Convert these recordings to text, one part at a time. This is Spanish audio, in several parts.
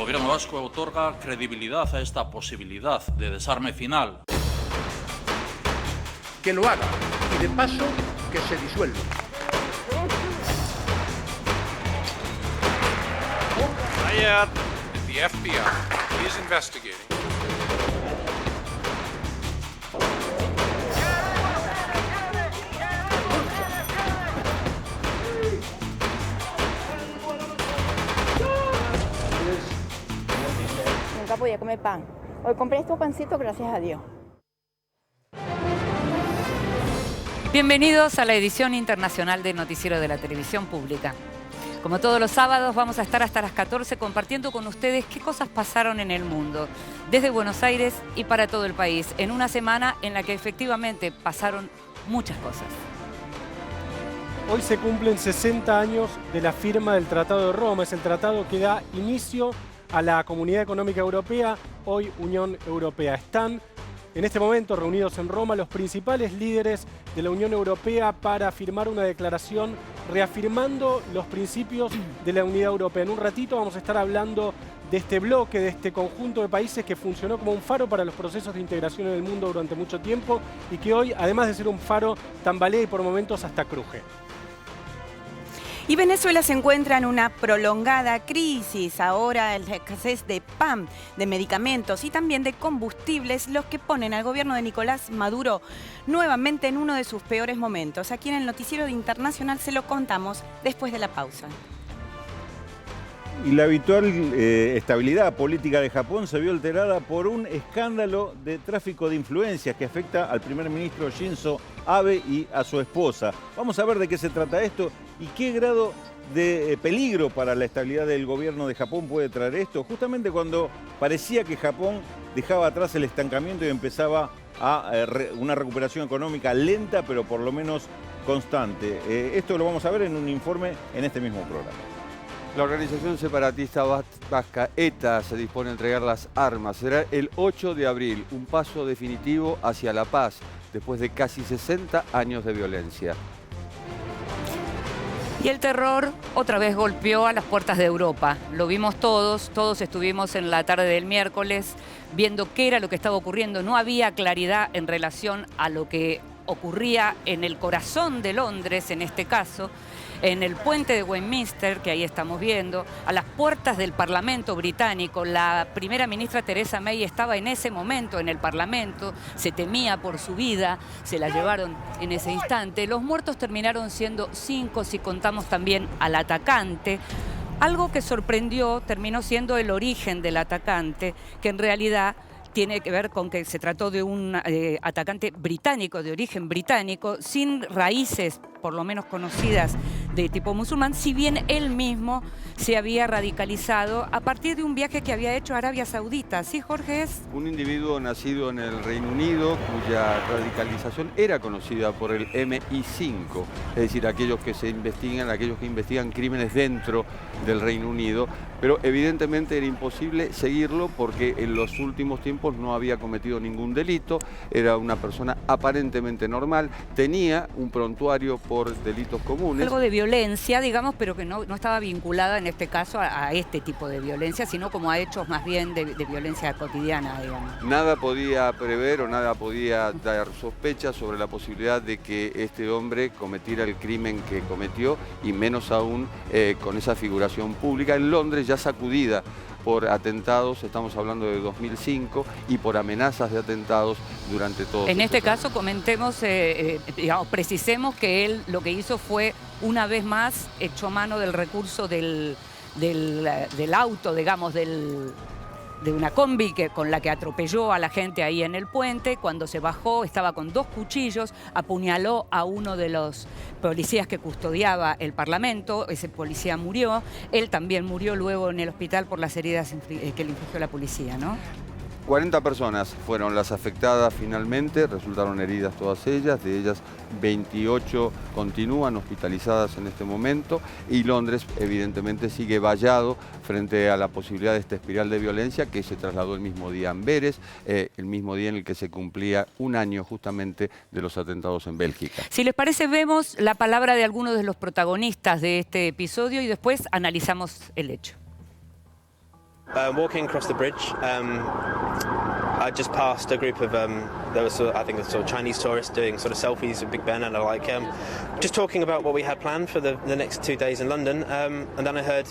gobierno vasco otorga credibilidad a esta posibilidad de desarme final. Que lo haga y de paso que se disuelva. The FBI is investigating. Nunca podía comer pan. Hoy compré estos pancitos, gracias a Dios. Bienvenidos a la edición internacional de Noticiero de la Televisión Pública. Como todos los sábados vamos a estar hasta las 14 compartiendo con ustedes qué cosas pasaron en el mundo, desde Buenos Aires y para todo el país, en una semana en la que efectivamente pasaron muchas cosas. Hoy se cumplen 60 años de la firma del Tratado de Roma. Es el tratado que da inicio a la Comunidad Económica Europea, hoy Unión Europea. Están en este momento reunidos en Roma los principales líderes de la Unión Europea para firmar una declaración reafirmando los principios de la Unidad Europea. En un ratito vamos a estar hablando de este bloque, de este conjunto de países que funcionó como un faro para los procesos de integración en el mundo durante mucho tiempo y que hoy, además de ser un faro, tambalea y por momentos hasta cruje. Y Venezuela se encuentra en una prolongada crisis. Ahora la escasez de pan, de medicamentos y también de combustibles, los que ponen al gobierno de Nicolás Maduro nuevamente en uno de sus peores momentos. Aquí en el Noticiero Internacional se lo contamos después de la pausa. Y la habitual estabilidad política de Japón se vio alterada por un escándalo de tráfico de influencias que afecta al primer ministro Shinzo Abe y a su esposa. Vamos a ver de qué se trata esto y qué grado de peligro para la estabilidad del gobierno de Japón puede traer esto, justamente cuando parecía que Japón dejaba atrás el estancamiento y empezaba a una recuperación económica lenta, pero por lo menos constante. Esto lo vamos a ver en un informe en este mismo programa. La organización separatista vasca ETA se dispone a entregar las armas. Será el 8 de abril, un paso definitivo hacia la paz, después de casi 60 años de violencia. Y el terror otra vez golpeó a las puertas de Europa. Lo vimos todos estuvimos en la tarde del miércoles viendo qué era lo que estaba ocurriendo. No había claridad en relación a lo que ocurría en el corazón de Londres, en este caso, en el puente de Westminster, que ahí estamos viendo, a las puertas del Parlamento británico. La primera ministra Theresa May estaba en ese momento en el Parlamento, se temía por su vida, se la llevaron en ese instante. Los muertos terminaron siendo 5 si contamos también al atacante. Algo que sorprendió terminó siendo el origen del atacante, que en realidad tiene que ver con que se trató de un atacante británico, de origen británico, sin raíces, por lo menos conocidas, de tipo musulmán, si bien él mismo se había radicalizado a partir de un viaje que había hecho a Arabia Saudita. ¿Sí, Jorge? Es un individuo nacido en el Reino Unido cuya radicalización era conocida por el MI5, es decir, aquellos que investigan crímenes dentro del Reino Unido, pero evidentemente era imposible seguirlo porque en los últimos tiempos no había cometido ningún delito, era una persona aparentemente normal, tenía un prontuario por delitos comunes. Algo de violencia, digamos, pero que no estaba vinculada en este caso a este tipo de violencia, sino como a hechos más bien de violencia cotidiana, digamos. Nada podía prever o nada podía dar sospechas sobre la posibilidad de que este hombre cometiera el crimen que cometió y menos aún con esa figuración pública en Londres ya sacudida por atentados, estamos hablando de 2005, y por amenazas de atentados durante todo. En este caso, comentemos, precisemos que él lo que hizo fue, una vez más, echó mano del recurso del auto, digamos, de una combi con la que atropelló a la gente ahí en el puente. Cuando se bajó estaba con 2 cuchillos, apuñaló a uno de los policías que custodiaba el Parlamento, ese policía murió, él también murió luego en el hospital por las heridas que le infligió la policía, ¿no? 40 personas fueron las afectadas finalmente, resultaron heridas todas ellas, de ellas 28 continúan hospitalizadas en este momento y Londres evidentemente sigue vallado frente a la posibilidad de esta espiral de violencia que se trasladó el mismo día a Amberes, el mismo día en el que se cumplía un año justamente de los atentados en Bélgica. Si les parece, vemos la palabra de algunos de los protagonistas de este episodio y después analizamos el hecho. Walking across the bridge, I just passed a group of there was I think sort of Chinese tourists doing sort of selfies with Big Ben, and I like just talking about what we had planned for the next 2 days in London, and then I heard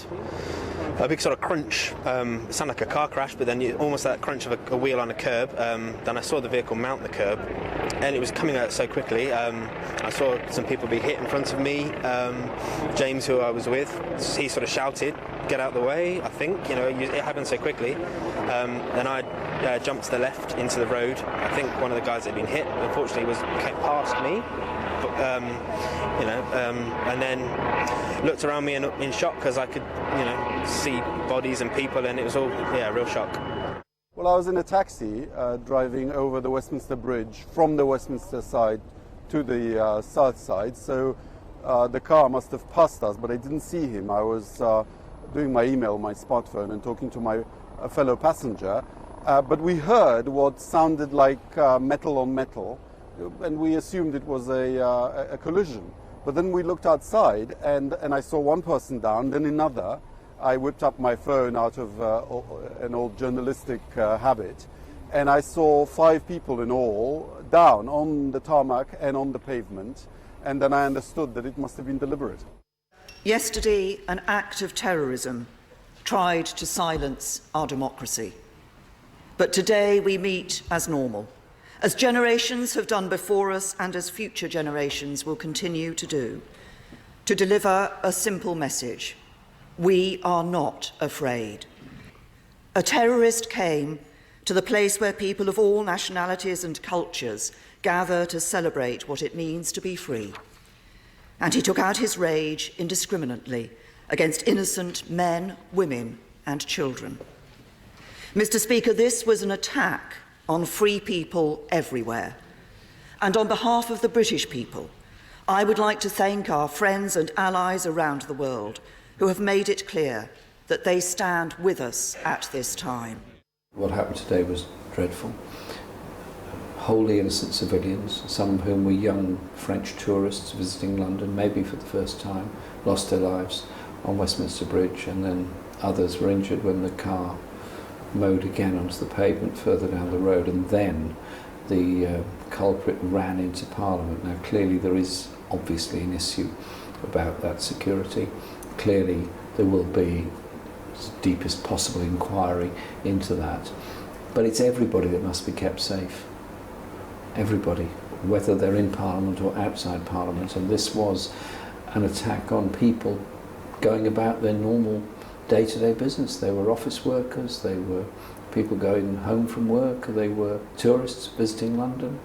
a big sort of crunch. It sounded like a car crash, but then almost that crunch of a wheel on a curb. Then I saw the vehicle mount the curb, and it was coming out so quickly. I saw some people be hit in front of me. James, who I was with, he sort of shouted, "Get out of the way!" I think, it happened so quickly. Then I jumped to the left into the road. I think one of the guys that had been hit, unfortunately, came past me. And then looked around me in shock because I could, see bodies and people, and it was all, real shock. Well, I was in a taxi driving over the Westminster Bridge from the Westminster side to the south side, so the car must have passed us, but I didn't see him. I was doing my email, my smartphone, and talking to my fellow passenger, but we heard what sounded like metal on metal, and we assumed it was a collision. But then we looked outside, and I saw one person down, then another. I whipped up my phone out of an old journalistic habit, and I saw 5 people in all down on the tarmac and on the pavement, and then I understood that it must have been deliberate. Yesterday, an act of terrorism tried to silence our democracy. But today we meet as normal, as generations have done before us and as future generations will continue to do, to deliver a simple message: we are not afraid. A terrorist came to the place where people of all nationalities and cultures gather to celebrate what it means to be free. And he took out his rage indiscriminately against innocent men, women, and children. Mr. Speaker, this was an attack on free people everywhere. And on behalf of the British people, I would like to thank our friends and allies around the world who have made it clear that they stand with us at this time. What happened today was dreadful. Wholly innocent civilians, some of whom were young French tourists visiting London, maybe for the first time, lost their lives on Westminster Bridge, and then others were injured when the car mowed again onto the pavement further down the road, and then the culprit ran into Parliament. Now clearly there is obviously an issue about that security. Clearly there will be the deepest possible inquiry into that, but it's everybody that must be kept safe. Everybody, whether they're in Parliament or outside Parliament, and this was an attack on people going about their normal day-to-day business. They were office workers, they were people going home from work, they were tourists visiting London,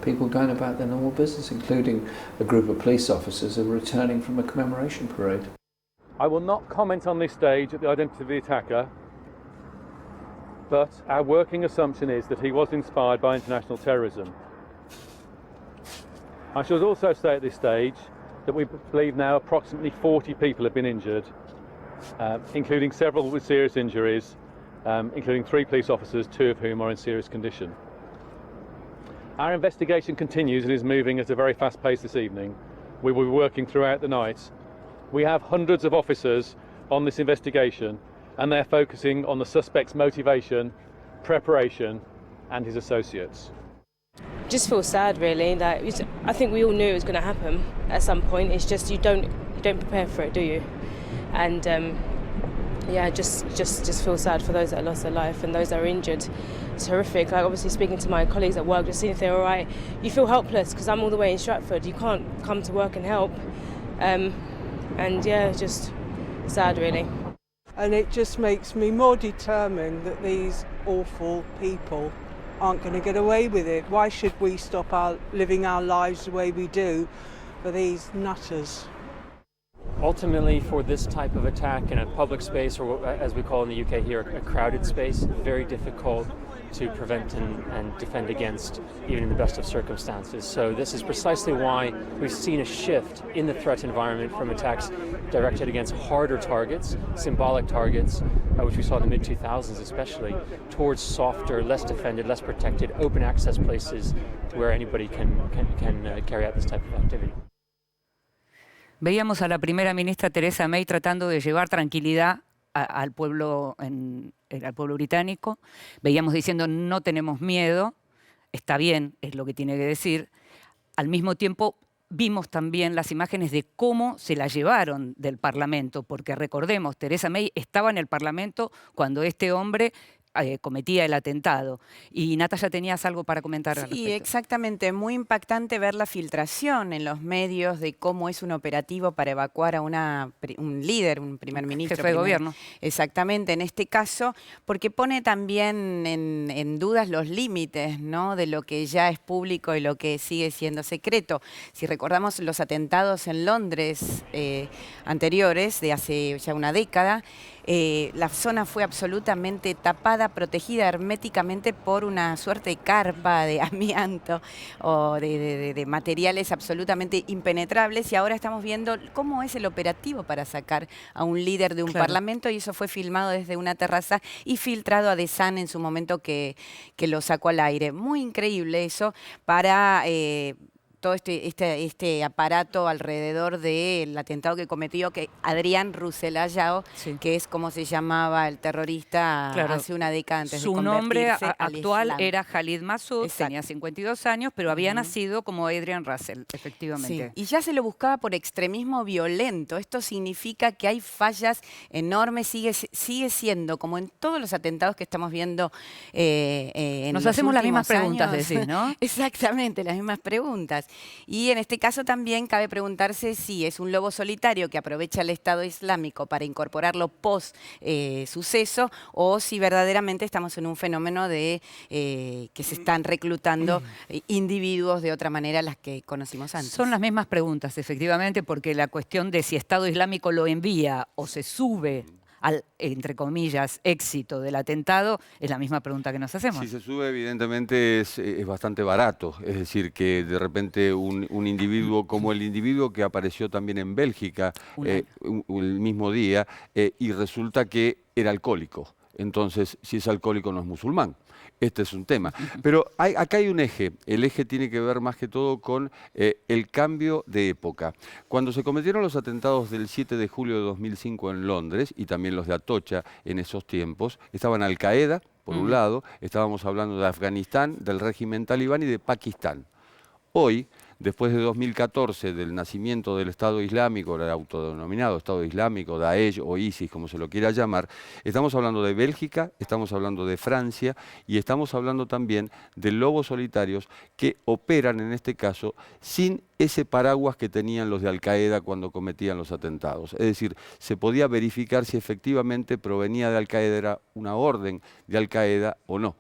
people going about their normal business, including a group of police officers who were returning from a commemoration parade. I will not comment on this stage at the identity of the attacker, but our working assumption is that he was inspired by international terrorism. I should also say at this stage that we believe now approximately 40 people have been injured, including several with serious injuries, including 3 police officers, 2 of whom are in serious condition. Our investigation continues and is moving at a very fast pace this evening. We will be working throughout the night. We have hundreds of officers on this investigation, and they're focusing on the suspect's motivation, preparation, and his associates. Just feel sad, really. I think we all knew it was going to happen at some point. It's just you don't prepare for it, do you? And just feel sad for those that lost their life and those that are injured. It's horrific. Like, obviously speaking to my colleagues at work, just seeing if they're all right. You feel helpless because I'm all the way in Stratford. You can't come to work and help. Just sad, really. And it just makes me more determined that these awful people aren't going to get away with it. Why should we stop living our lives the way we do for these nutters? Ultimately, for this type of attack in a public space, or as we call in the UK here, a crowded space, very difficult to prevent and defend against, even in the best of circumstances. So this is precisely why we've seen a shift in the threat environment from attacks directed against harder targets, symbolic targets, which we saw in the mid-2000s especially, towards softer, less defended, less protected, open access places where anybody can carry out this type of activity. Veíamos a la primera ministra Theresa May tratando de llevar tranquilidad al pueblo al pueblo británico. Veíamos diciendo no tenemos miedo, está bien, es lo que tiene que decir. Al mismo tiempo vimos también las imágenes de cómo se la llevaron del Parlamento, porque recordemos, Theresa May estaba en el Parlamento cuando este hombre cometía el atentado. Y Natalia, ¿tenías algo para comentar al Sí, respecto? exactamente. Muy impactante ver la filtración en los medios de cómo es un operativo para evacuar a un líder, un primer ministro. Jefe de gobierno. Exactamente, en este caso, porque pone también en dudas los límites, ¿no?, de lo que ya es público y lo que sigue siendo secreto. Si recordamos los atentados en Londres anteriores, de hace ya una década, la zona fue absolutamente tapada, protegida herméticamente por una suerte de carpa de amianto o de materiales absolutamente impenetrables, y ahora estamos viendo cómo es el operativo para sacar a un líder de un parlamento, y eso fue filmado desde una terraza y filtrado a The Sun en su momento que lo sacó al aire. Muy increíble eso para todo este aparato alrededor del atentado que cometió Adrián Ruselayao, que es como se llamaba el terrorista hace una década antes de Su nombre convertirse al actual Islam. era Khalid Massoud, tenía 52 años, pero había nacido como Adrian Russell, efectivamente. Sí, y ya se lo buscaba por extremismo violento. Esto significa que hay fallas enormes, sigue siendo, como en todos los atentados que estamos viendo en Nos los hacemos las mismas últimos preguntas, años. decís, ¿no? Exactamente, las mismas preguntas. Y en este caso también cabe preguntarse si es un lobo solitario que aprovecha el Estado Islámico para incorporarlo post suceso, o si verdaderamente estamos en un fenómeno de que se están reclutando individuos de otra manera a las que conocimos antes. Son las mismas preguntas, efectivamente, porque la cuestión de si Estado Islámico lo envía o se sube al, entre comillas, éxito del atentado, es la misma pregunta que nos hacemos. Si se sube, evidentemente es bastante barato. Es decir, que de repente un individuo como el individuo que apareció también en Bélgica el mismo día, y resulta que era alcohólico. Entonces, si es alcohólico no es musulmán. Este es un tema. Pero acá hay un eje. El eje tiene que ver más que todo con el cambio de época. Cuando se cometieron los atentados del 7 de julio de 2005 en Londres, y también los de Atocha en esos tiempos, estaban Al Qaeda, por un lado, estábamos hablando de Afganistán, del régimen talibán y de Pakistán. Hoy, después de 2014, del nacimiento del Estado Islámico, el autodenominado Estado Islámico, Daesh o ISIS, como se lo quiera llamar, estamos hablando de Bélgica, estamos hablando de Francia y estamos hablando también de lobos solitarios que operan, en este caso, sin ese paraguas que tenían los de Al Qaeda cuando cometían los atentados. Es decir, se podía verificar si efectivamente provenía de Al Qaeda, era una orden de Al Qaeda o no.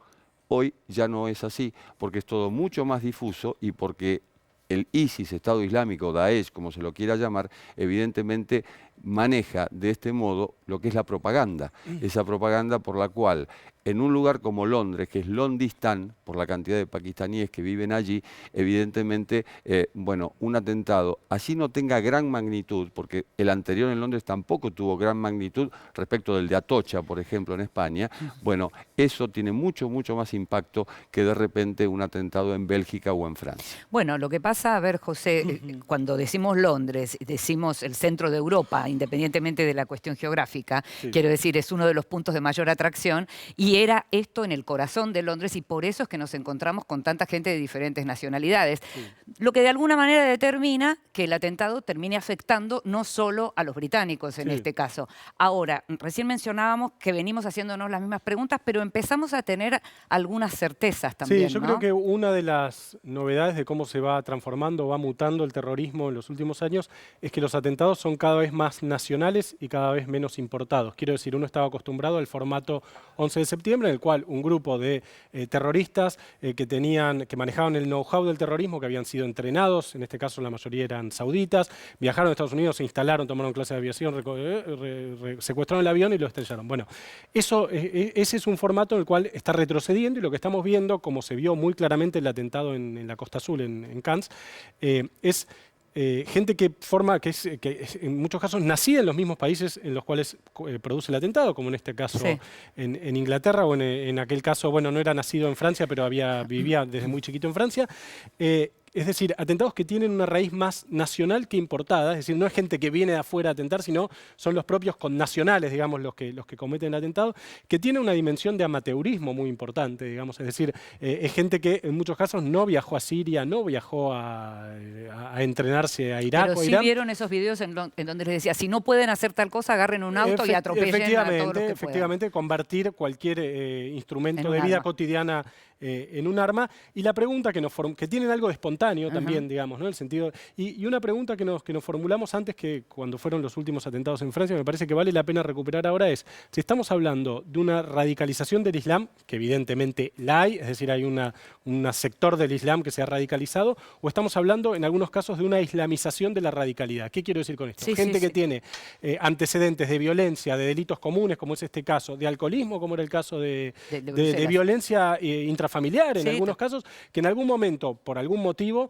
Hoy ya no es así, porque es todo mucho más difuso y porque el ISIS, Estado Islámico, Daesh, como se lo quiera llamar, evidentemente maneja de este modo lo que es la propaganda. Esa propaganda por la cual en un lugar como Londres, que es Londistán, por la cantidad de pakistaníes que viven allí, evidentemente, bueno, un atentado, así no tenga gran magnitud, porque el anterior en Londres tampoco tuvo gran magnitud respecto del de Atocha, por ejemplo, en España, bueno, eso tiene mucho, mucho más impacto que de repente un atentado en Bélgica o en Francia. Bueno, lo que pasa, a ver, José, cuando decimos Londres, decimos el centro de Europa, independientemente de la cuestión geográfica, quiero decir, es uno de los puntos de mayor atracción, y era esto en el corazón de Londres, y por eso es que nos encontramos con tanta gente de diferentes nacionalidades. Lo que de alguna manera determina que el atentado termine afectando no solo a los británicos en este caso. Ahora, recién mencionábamos que venimos haciéndonos las mismas preguntas, pero empezamos a tener algunas certezas también, Sí, yo ¿no? creo que una de las novedades de cómo se va transformando, va mutando el terrorismo en los últimos años, es que los atentados son cada vez más nacionales y cada vez menos importados. Quiero decir, uno estaba acostumbrado al formato 11 de septiembre, en el cual un grupo de terroristas que manejaban el know-how del terrorismo, que habían sido entrenados, en este caso la mayoría eran sauditas, viajaron a Estados Unidos, se instalaron, tomaron clase de aviación, secuestraron el avión y lo estrellaron. Bueno, ese es un formato en el cual está retrocediendo, y lo que estamos viendo, como se vio muy claramente el atentado en la Costa Azul, en Cannes, es gente que en muchos casos nacida en los mismos países en los cuales produce el atentado, como en este caso en Inglaterra, o en aquel caso, bueno, no era nacido en Francia, pero vivía desde muy chiquito en Francia. es decir, atentados que tienen una raíz más nacional que importada, es decir, no es gente que viene de afuera a atentar, sino son los propios connacionales, digamos, los que cometen atentados, que tiene una dimensión de amateurismo muy importante, digamos, es decir, es gente que en muchos casos no viajó a Siria, no viajó a entrenarse a Irak Pero o a sí Irán. vieron esos videos en donde les decía, si no pueden hacer tal cosa, agarren un auto y atropellen a todos los que efectivamente, convertir cualquier instrumento En de un vida arma. cotidiana en un arma. Y la pregunta que tienen algo de espontáneo también, digamos, ¿no? El sentido, y una pregunta que nos formulamos antes, que cuando fueron los últimos atentados en Francia, me parece que vale la pena recuperar ahora, es si estamos hablando de una radicalización del Islam, que evidentemente la hay, es decir, hay un sector del Islam que se ha radicalizado, o estamos hablando en algunos casos de una islamización de la radicalidad. ¿Qué quiero decir con esto? Gente que tiene antecedentes de violencia, de delitos comunes, como es este caso, de alcoholismo, como era el caso de violencia intrafamiliar en algunos casos, que en algún momento, por algún motivo,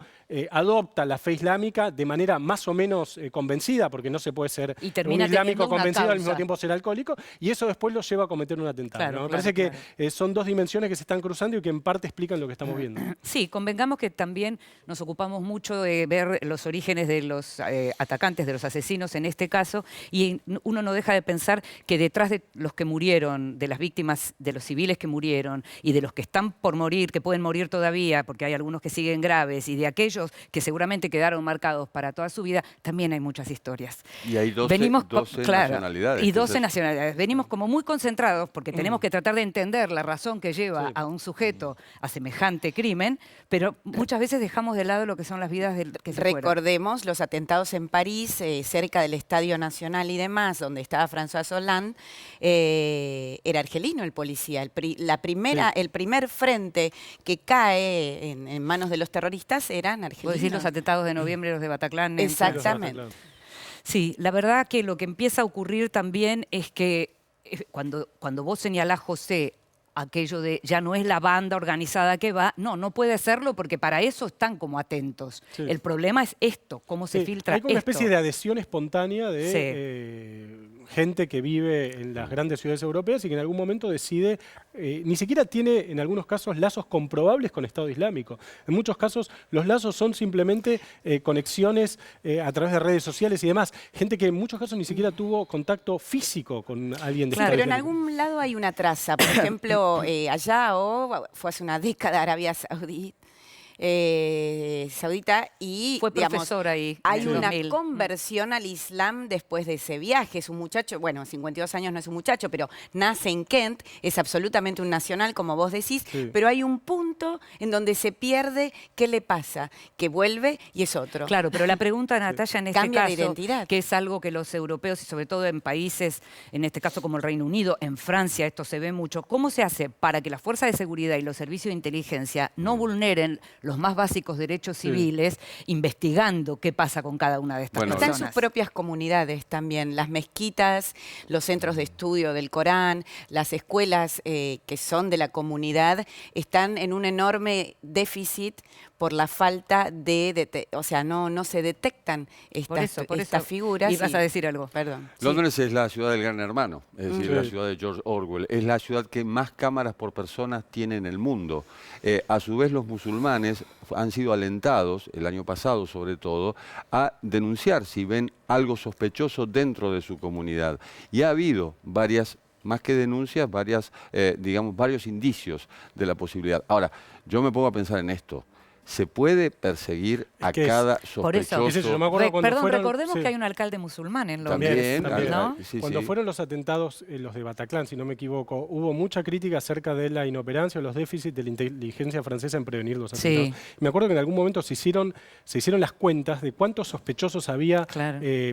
adopta la fe islámica de manera más o menos convencida, porque no se puede ser un islámico convencido al mismo tiempo ser alcohólico, y eso después lo lleva a cometer un atentado. ¿No? Me parece que son dos dimensiones que se están cruzando y que en parte explican lo que estamos viendo. Sí, convengamos que también nos ocupamos mucho de ver los orígenes de los atacantes, de los asesinos en este caso, y uno no deja de pensar que detrás de los que murieron, de las víctimas, de los civiles que murieron y de los que están por morir, que pueden morir todavía, porque hay algunos que siguen graves, y de aquellos que seguramente quedaron marcados para toda su vida, también hay muchas historias. Y hay 12 nacionalidades. Y 12 nacionalidades. Venimos como muy concentrados porque tenemos que tratar de entender la razón que lleva a un sujeto a semejante crimen, pero muchas veces dejamos de lado lo que son las vidas que se fueron. Recordemos los atentados en París, cerca del Estadio Nacional y demás, donde estaba François Hollande, era argelino el policía. El primer frente que cae en manos de los terroristas eran argelinos. ¿Puedo decir los atentados de noviembre, los de Bataclan? Exactamente. Sí, la verdad que lo que empieza a ocurrir también es que cuando vos señalás, José, aquello de ya no es la banda organizada que va, no puede serlo porque para eso están como atentos. El problema es esto, cómo se filtra hay como una esto. especie de adhesión espontánea de gente que vive en las grandes ciudades europeas y que en algún momento decide, ni siquiera tiene en algunos casos lazos comprobables con Estado Islámico. En muchos casos los lazos son simplemente conexiones a través de redes sociales y demás. Gente que en muchos casos ni siquiera tuvo contacto físico con alguien de Estado Pero en Islámico. algún lado hay una traza. Por ejemplo, allá fue hace una década Arabia Saudita y fue profesor ahí. Hay una conversión al Islam después de ese viaje. Es un muchacho, bueno, 52 años no es un muchacho, pero nace en Kent, es absolutamente un nacional, como vos decís, pero hay un punto en donde se pierde. ¿Qué le pasa? Que vuelve y es otro. Claro, pero la pregunta, Natalia, en este Cambia caso, de identidad. que es algo que los europeos, y sobre todo en países, en este caso como el Reino Unido, en Francia, esto se ve mucho, ¿cómo se hace para que las fuerzas de seguridad y los servicios de inteligencia no vulneren los más básicos derechos civiles, investigando qué pasa con cada una de estas personas? Están sus propias comunidades también, las mezquitas, los centros de estudio del Corán, las escuelas que son de la comunidad, están en un enorme déficit por la falta o sea, no se detectan estas figuras. Y vas a decir algo. Perdón. Londres es la ciudad del Gran Hermano, es decir, la ciudad de George Orwell. Es la ciudad que más cámaras por persona tiene en el mundo. A su vez, los musulmanes han sido alentados, el año pasado sobre todo, a denunciar si ven algo sospechoso dentro de su comunidad. Y ha habido más que denuncias, varios indicios de la posibilidad. Ahora, yo me pongo a pensar en esto. ¿Se puede perseguir a cada sospechoso? Por eso. Perdón, recordemos que hay un alcalde musulmán en Londres. También. ¿no? Cuando fueron los atentados, los de Bataclan, si no me equivoco, hubo mucha crítica acerca de la inoperancia o los déficits de la inteligencia francesa en prevenir los atentados. Me acuerdo que en algún momento se hicieron las cuentas de cuántos sospechosos había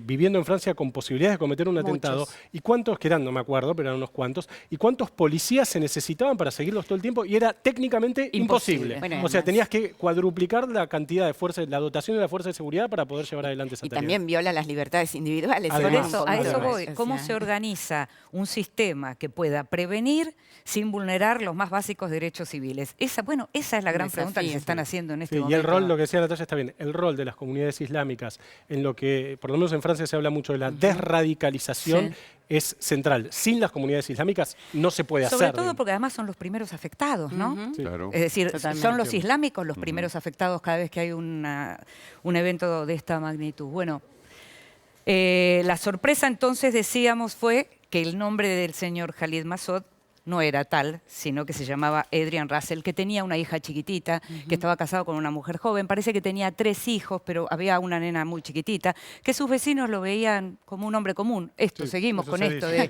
viviendo en Francia con posibilidades de cometer un atentado, y cuántos, que eran, no me acuerdo, pero eran unos cuantos, y cuántos policías se necesitaban para seguirlos todo el tiempo, y era técnicamente imposible. Bueno, o sea, tenías que duplicar la cantidad de fuerzas, la dotación de la fuerza de seguridad para poder llevar adelante esa tarea. Y también viola las libertades individuales. Por eso, a eso voy. ¿Cómo se organiza un sistema que pueda prevenir sin vulnerar los más básicos derechos civiles? Esa es la gran pregunta que se están haciendo en este momento. Y el rol, lo que decía Natalia está bien, el rol de las comunidades islámicas en lo que, por lo menos en Francia se habla mucho de la desradicalización, es central. Sin las comunidades islámicas no se puede hacer. Sobre todo porque además son los primeros afectados, ¿no? Sí. Claro. Es decir, Totalmente. son los islámicos los primeros afectados cada vez que hay un evento de esta magnitud. Bueno, la sorpresa entonces, decíamos, fue que el nombre del señor Khalid Massoud no era tal, sino que se llamaba Adrian Russell, que tenía una hija chiquitita, que estaba casado con una mujer joven. Parece que tenía 3 hijos, pero había una nena muy chiquitita, que sus vecinos lo veían como un hombre común. Seguimos con esto de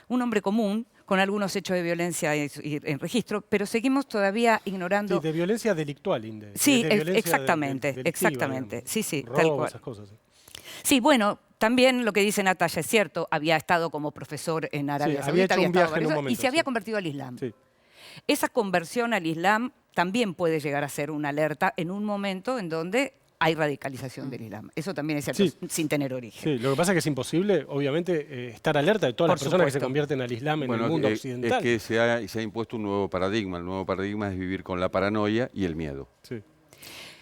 un hombre común, con algunos hechos de violencia en registro, pero seguimos todavía ignorando... Sí, de violencia delictual, Inde. Sí, de violencia exactamente, delictiva, exactamente. Digamos. Sí, Robo, tal cual. esas cosas. Sí, bueno, también lo que dice Natalia es cierto, había estado como profesor en Arabia Saudita, había hecho un viaje en un y momento, se había convertido al Islam. Esa conversión al Islam también puede llegar a ser una alerta en un momento en donde hay radicalización del Islam. Eso también es cierto, sin tener origen. Sí, lo que pasa es que es imposible, obviamente, estar alerta de todas las personas que se convierten al Islam en el mundo occidental. Es que se ha impuesto un nuevo paradigma. El nuevo paradigma es vivir con la paranoia y el miedo. Sí.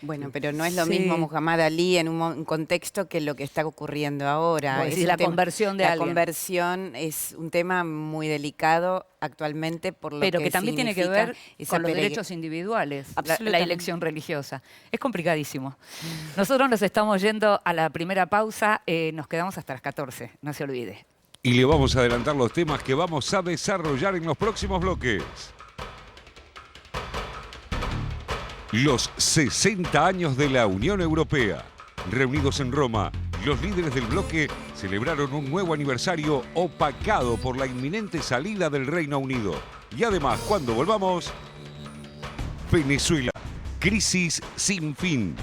Bueno, pero no es lo mismo Muhammad Ali en un contexto que lo que está ocurriendo ahora. Es la conversión de alguien. La conversión es un tema muy delicado actualmente por lo pero que también tiene que ver con los esa derechos individuales, la Absolutamente. elección religiosa. Es complicadísimo. Nosotros nos estamos yendo a la primera pausa, nos quedamos hasta las 14, no se olvide. Y le vamos a adelantar los temas que vamos a desarrollar en los próximos bloques. Los 60 años de la Unión Europea. Reunidos en Roma, los líderes del bloque celebraron un nuevo aniversario opacado por la inminente salida del Reino Unido. Y además, cuando volvamos, Venezuela, crisis sin fin.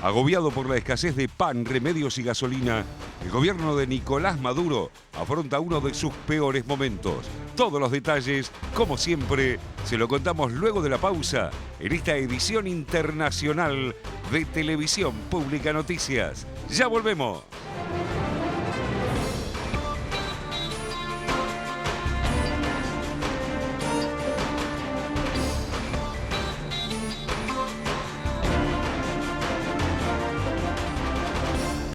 Agobiado por la escasez de pan, remedios y gasolina, el gobierno de Nicolás Maduro afronta uno de sus peores momentos. Todos los detalles, como siempre, se lo contamos luego de la pausa en esta edición internacional de Televisión Pública Noticias. ¡Ya volvemos!